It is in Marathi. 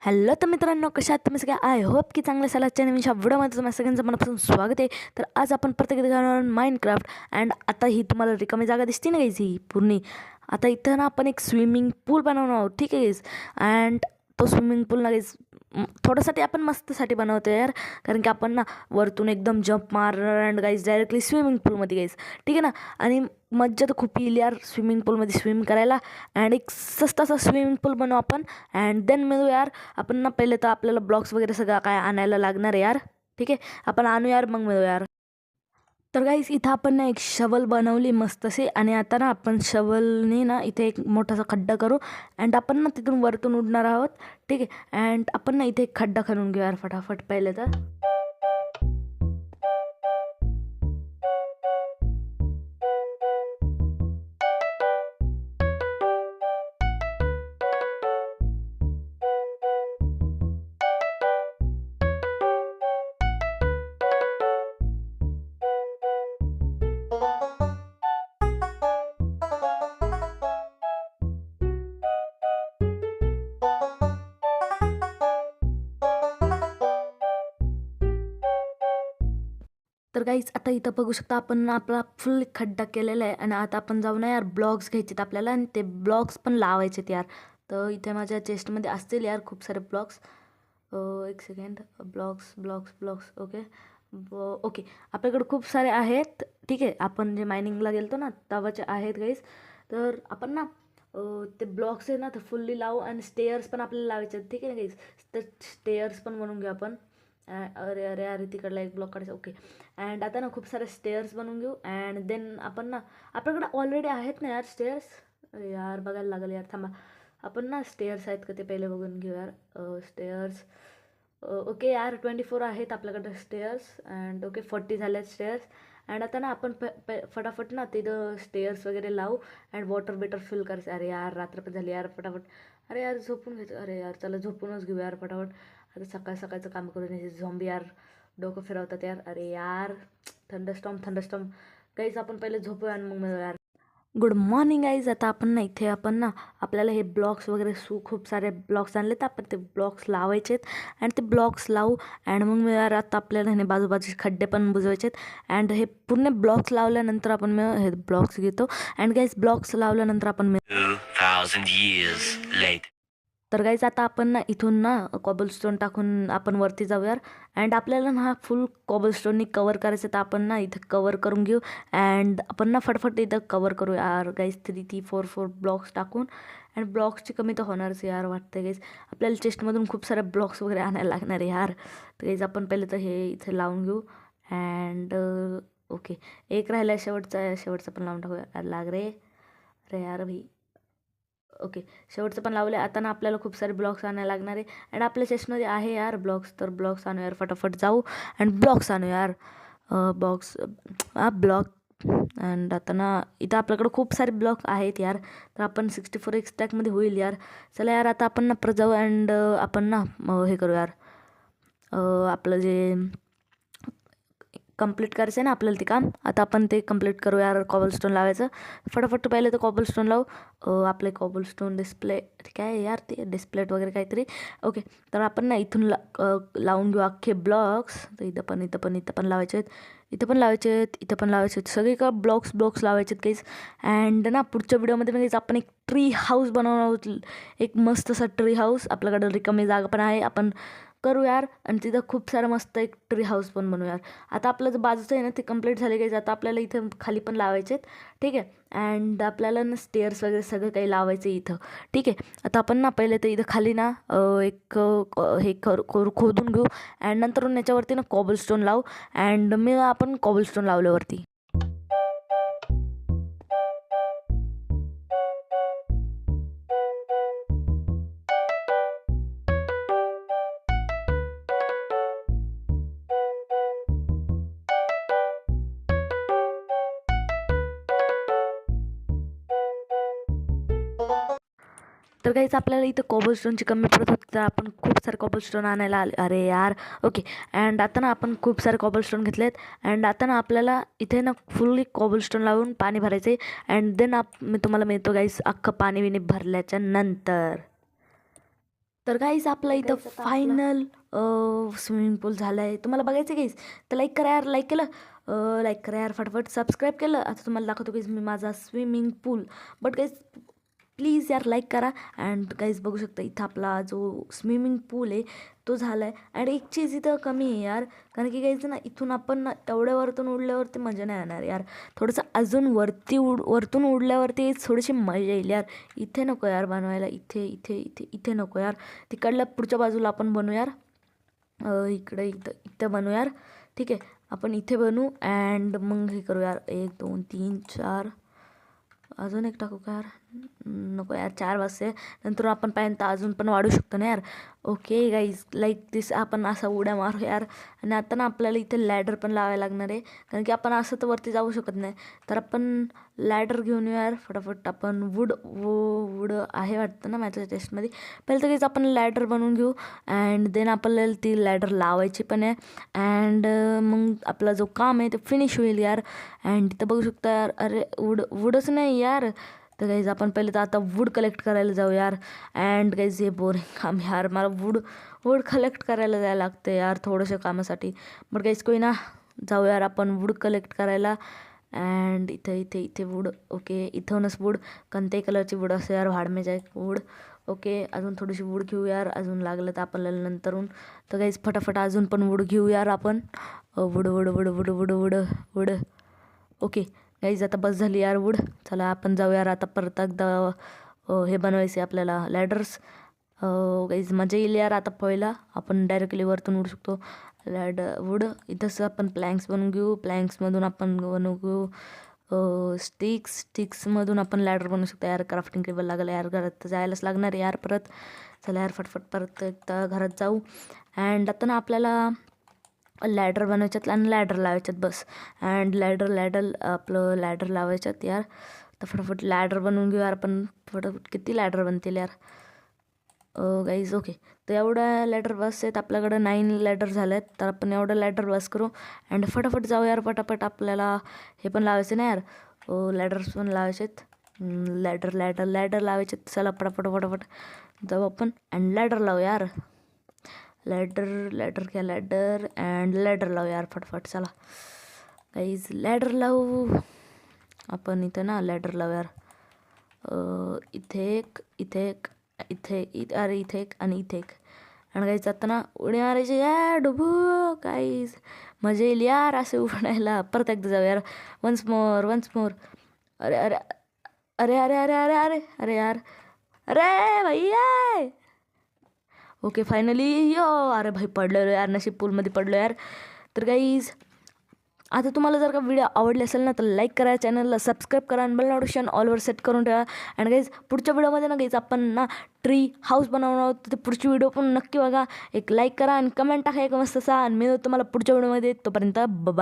हॅलो तर मित्रांनो, कशा आहात तुम्ही सगळे? आय होप की चांगल्या साला नवीनच्या व्हिडिओमध्ये तुम्हाला सगळ्यांचं मनापासून स्वागत आहे. तर आज आपण प्रत्येक ठिकाणावर माइनक्राफ्ट अँड आता ही तुम्हाला रिकामी जागा दिसते ना गाईज, ही पूर्ण आता इथं ना आपण एक स्विमिंग पूल बनवणार आहोत. ठीक आहे गाईज. अँड तो स्विमिंग पूल ना गाईज थोड्यासाठी आपण मस्तसाठी बनवतो यार, कारण की आपण ना वरतून एकदम जंप मारणार अँड गाईज डायरेक्टली स्विमिंग पूलमध्ये गाईज. ठीक आहे ना. आणि मज्जा तर खूप येईल यार स्विमिंग पूलमध्ये स्विम करायला. अँड एक सस्तासा स्विमिंग पूल बनवू आपण अँड देन मिळू यार. आपण ना पहिले तर आपल्याला ब्लॉक्स वगैरे सगळं काय आणायला लागणार आहे यार. ठीक आहे, आपण आणू यार, मग मिळू यार. तर गाईस इथं आपण ना एक शवल बनवली मस्त असे, आणि आता ना आपण शवलने ना इथे एक मोठासा खड्डा करू अँड आपण ना तिथून वरतून उडणार आहोत. ठीक आहे. अँड आपण ना इथे एक खड्डा खणून घेऊ यार फटाफट पहिले तर. तर गाईज आता इथं बघू शकता आपण ना आपला फुल खड्डा केलेला आहे, आणि आता आपण जाऊ ना यार ब्लॉक्स घ्यायचेत आपल्याला, आणि ते ब्लॉक्स पण लावायचेत यार. तर इथे माझ्या चेस्टमध्ये असतील यार खूप सारे ब्लॉक्स. एक second. Blocks blocks blocks. Okay. Okay, आपल्याकडे खूप सारे आहेत. ठीक आहे, आपण जे मायनिंगला गेलतो ना तेव्हाचे आहेत गाईज. तर आपण ना ते ब्लॉक्स आहे ना ते फुल्ली लावू, आणि स्टेअर्स पण आपल्याला लावायचे आहेत. ठीक आहे ना गाईज. तर स्टेअर्स पण बनवून घेऊ आपण. अरे अरे अरे, तिकडला एक ब्लॉक काढायचा. ओके. अँड आता ना खूप सारे स्टेअर्स बनवून घेऊ, अँड देन आपण ना आपल्याकडे ऑलरेडी आहेत ना यार स्टेअर्स. अरे यार बघायला लागेल यार, थांबा. आपण ना स्टेअर्स आहेत का ते पहिले बघून घेऊ यार. स्टेअर्स. ओके यार, 24 आहेत आपल्याकडे स्टेअर्स. अँड ओके, 40 झाले आहेत स्टेअर्स. अँड आता ना आपण फटाफट ना तिथं स्टेअर्स वगैरे लावू अँड वॉटर बेटर फिल करायचं. अरे यार रात्र पण झाली यार, फटाफट. अरे यार झोपून घ्यायचं. अरे यार चला झोपूनच घेऊ यार फटाफट. आता सकाळ सकाळचं काम करून यायचे झॉम्बी यार डोकं फिरवतात यार. अरे यार, थंडरस्टॉर्म थंडरस्टॉर्म. काहीच आपण पहिले झोपूया आणि मग मिळू यार. Good morning guys. आता आपण ना इथे आपण ना आपल्याला हे ब्लॉक्स वगैरे खूप सारे ब्लॉक्स आणले, तर आपण ते ब्लॉक्स लावायचेत अँड ते ब्लॉक्स लावू. अँड मग मी यार आता आपल्याला हे बाजूबाजूचे खड्डे पण बुजवायचेत. अँड हे पूर्ण ब्लॉक्स लावल्यानंतर आपण मी हे ब्लॉक्स घेतो. अँड गाईज ब्लॉक्स लावल्यानंतर आपण 2,000 years later. तर गाईज आता आपण ना इथून ना कॉबलस्टोन टाकून आपण वरती जाऊया. अँड आपल्याला ना हा फुल कॉबलस्टोननी कवर करायचं, तर आपण ना इथं कवर करून घेऊ. अँड आपण ना फटफट इथं कवर करू यार गाईज. 3-4 ब्लॉक्स टाकून. अँड ब्लॉक्सची कमी तर होणारच यार वाटतं गाईज. आपल्याला चेस्टमधून खूप सारे ब्लॉक्स वगैरे आणायला लागणार आहे यार. तर गाईज आपण पहिले तर हे इथे लावून घेऊ. अँड ओके, एक राहिला शेवटचा पण लावून टाकूया. लाग रे. अरे यार भाई. ओके, शेवटचं पण लावलं. आता ना आपल्याला खूप सारे ब्लॉक्स आणायला लागणार आहे. अँड आपल्या चेस्टमध्ये आहे यार ब्लॉक्स, तर ब्लॉक्स आणू यार फटाफट जाऊ अँड ब्लॉक्स आणू यार. Box block. अँड आता ना इथं आपल्याकडं खूप सारे ब्लॉक आहेत यार, तर आपण 64 एक स्टॅकमध्ये होईल यार. चला यार आता आपण ना परत जाऊ अँड आपण ना हे करू यार. आपलं जे कंप्लीट करायचं आहे ना आपल्याला ते काम, आता आपण ते कंप्लीट करू यार. कॉबलस्टोन लावायचं फटाफट. पहिले तर कॉबलस्टोन लावू. आपले कॉबलस्टोन डिस्प्ले काय आहे यार, ते डिस्प्लेट वगैरे काहीतरी. ओके, तर आपण ना इथून लावून घेऊ अख्खे ब्लॉक्स. तर इथं पण लावायचे आहेत, इथं पण लावायचे आहेत, इथं पण लावायचे आहेत. सगळे का ब्लॉक्स लावायचे आहेत काहीच. अँड ना पुढच्या व्हिडिओमध्ये म्हणजे आपण एक ट्री हाऊस बनवणार आहोत. एक मस्त असा ट्री हाऊस. आपल्याकडं रिकामी जागा पण आहे, आपण करू यार. आणि तिथं खूप सारं मस्त एक ट्री हाऊस पण बनवू यार. आता आपलं जे बाजूचं आहे ना ते कंप्लीट झाले काही. आता आपल्याला इथं खाली पण लावायचे आहेत. ठीक आहे. अँड आपल्याला ना स्टेअर्स वगैरे सगळं काही लावायचं इथं. ठीक आहे. आता आपण ना पहिले तर इथं खाली ना एक हे खोदून घेऊ. अँड नंतर याच्यावरती ना कॉबलस्टोन लावू. अँड मी आपण कॉबलस्टोन लावल्यावरती तर काहीच आपल्याला इथं कॉबलस्टोनची कमी पडत होती, तर आपण खूप सारे कॉबलस्टोन आणायला आले. अरे यार. ओके. अँड आता ना आपण खूप सारे कॉबलस्टोन घेतलेत. अँड आता ना आपल्याला इथे ना फुल्ली कॉबलस्टोन लावून पाणी भरायचं आहे. अँड देन मी तुम्हाला मिळतो गाईस अख्खं पाणी बिणी भरल्याच्या नंतर. तर गाईज आपला इथं फायनल स्विमिंग पूल झाला आहे. तुम्हाला बघायचं गाईज तर लाईक करा यार. लाईक केलं लाईक करा यार फटाफट. सबस्क्राईब केलं. आता तुम्हाला दाखवतो गाईज मी माझा swimming pool. But guys please यार लाईक करा. अँड गाईज बघू शकता इथं आपला जो स्विमिंग पूल आहे तो झाला आहे. अँड एक चीज इथं कमी आहे यार, कारण की गाईज ना इथून आपण ना तेवढ्या वरतून उडल्यावरती मजा नाही येणार यार. थोडंसं अजून वरतून उडल्यावरती थोडीशी मजा येईल यार. इथे नको यार बनवायला. इथे इथे इथे इथे नको यार. तिकडल्या पुढच्या बाजूला आपण बनवू यार. इकडे इथं बनवू यार. ठीक आहे, आपण इथे बनवू. अँड मग हे करू यार. 1 2 3 4 अजून एक टाकू का यार? नको यार, 4 वाजते. नंतर आपण पाहिजे तर अजून पण वाढू शकतो ना यार. ओके गाईज लाईक दिस आपण असा उड्या मारू यार. आणि आता ना आपल्याला इथे लॅडर पण लावायला लागणार आहे, कारण की आपण असं तर वरती जाऊ शकत नाही. तर आपण लॅडर घेऊन येऊ यार फटाफट. आपण वूड आहे वाटतं ना माझ्या टेस्टमध्ये. पहिलं तर काहीच आपण लॅडर बनवून घेऊ. अँड देन आपल्याला ती लॅडर लावायची पण आहे. अँड मग आपला जो काम आहे ते फिनिश होईल यार. अँड इथं बघू शकता यार. अरे वूडच नाही यार. तर गाईज आपण पहिले तर आता वूड कलेक्ट करायला जाऊ यार. अँड गाईज हे बोरिंग काम यार. मला वूड कलेक्ट करायला जायला लागतं यार थोडंसं कामासाठी. बट गाईज कोई ना, जाऊ यार आपण वूड कलेक्ट करायला. अँड इथे वूड. ओके, इथूनच वूड. कोणत्याही कलरची वूड असं यार, भाडमे जाय वूड. ओके, अजून थोडीशी वूड घेऊ यार. अजून लागलं तर आपल्याला नंतरून. तर गाईज फटाफट अजून पण वूड घेऊ यार आपण. वूड. ओके गाईज आता बस झाली यार वूड. चला आपण जाऊ यार आता परत एकदा हे बनवायचे आपल्याला लॅडर्स. गाईज मजा येईल यार. आता पहिला आपण डायरेक्टली वरतून उडू शकतो. वूड इथंच आपण प्लँक्स बनवून घेऊ. प्लँक्समधून आपण बनवू घेऊ स्टिक्समधून आपण लॅडर बनवू शकतो यार. क्राफ्टिंग टेबल लागलं यार. घरात तर जायलाच लागणार यार परत. चला यार फटफट परत एकदा घरात जाऊ. अँड आता ना आपल्याला लॅडर बनवायच्यात आणि लॅडर लावायच्यात बस. अँड लॅडर आपलं लॅडर लावायच्यात यार. तर फटाफट लॅडर बनवून घेऊ यार आपण. फटाफट किती लॅडर बनतील यार गाईज. ओके, तर एवढा लॅडर बस आहेत आपल्याकडं. 9 लॅडर झाले आहेत. तर आपण एवढं लॅडर बस करू. अँड फटाफट जाऊ यार पटापट. आपल्याला हे पण लावायचं ना यार. लॅडर्स पण लावायचे आहेत. लॅडर लावायचे. चला पटापट जाऊ आपण अँड लॅडर लावू यार. लॅडर घ्या लॅडर. अँड लॅडर लावू यार फटफट. चला गाईज लॅडर लावू आपण. इथं ना लॅडर लावू यार. इथे एक अरे इथे एक आणि इथे एक. आणि गाईज आता ना उडी मारायची यार. डुबू गाईज मजा येईल यार असे उडायला. परत एकदा जाऊ यार. Once more. अरे अरे अरे अरे अरे अरे अरे अरे यार. अरे भैया. ओके फायनली यो. अरे भाई पडलो यार. नशीब पूलमध्ये पडलो यार. तर गाईज आता तुम्हाला जर का व्हिडिओ आवडले असेल ना तर लाईक करा, चॅनलला सबस्क्राईब करा आणि बेल नोटिफिकेशन ऑलवर सेट करून ठेवा. आणि गाईज पुढच्या व्हिडिओमध्ये ना गाईज आपण ना ट्री हाऊस बनवणार आहोत. तर पुढची व्हिडिओ पण नक्की बघा. एक लाईक करा आणि कमेंट टाका एक मस्त असा. आणि मी तुम्हाला पुढच्या व्हिडिओमध्ये. तोपर्यंत बाय.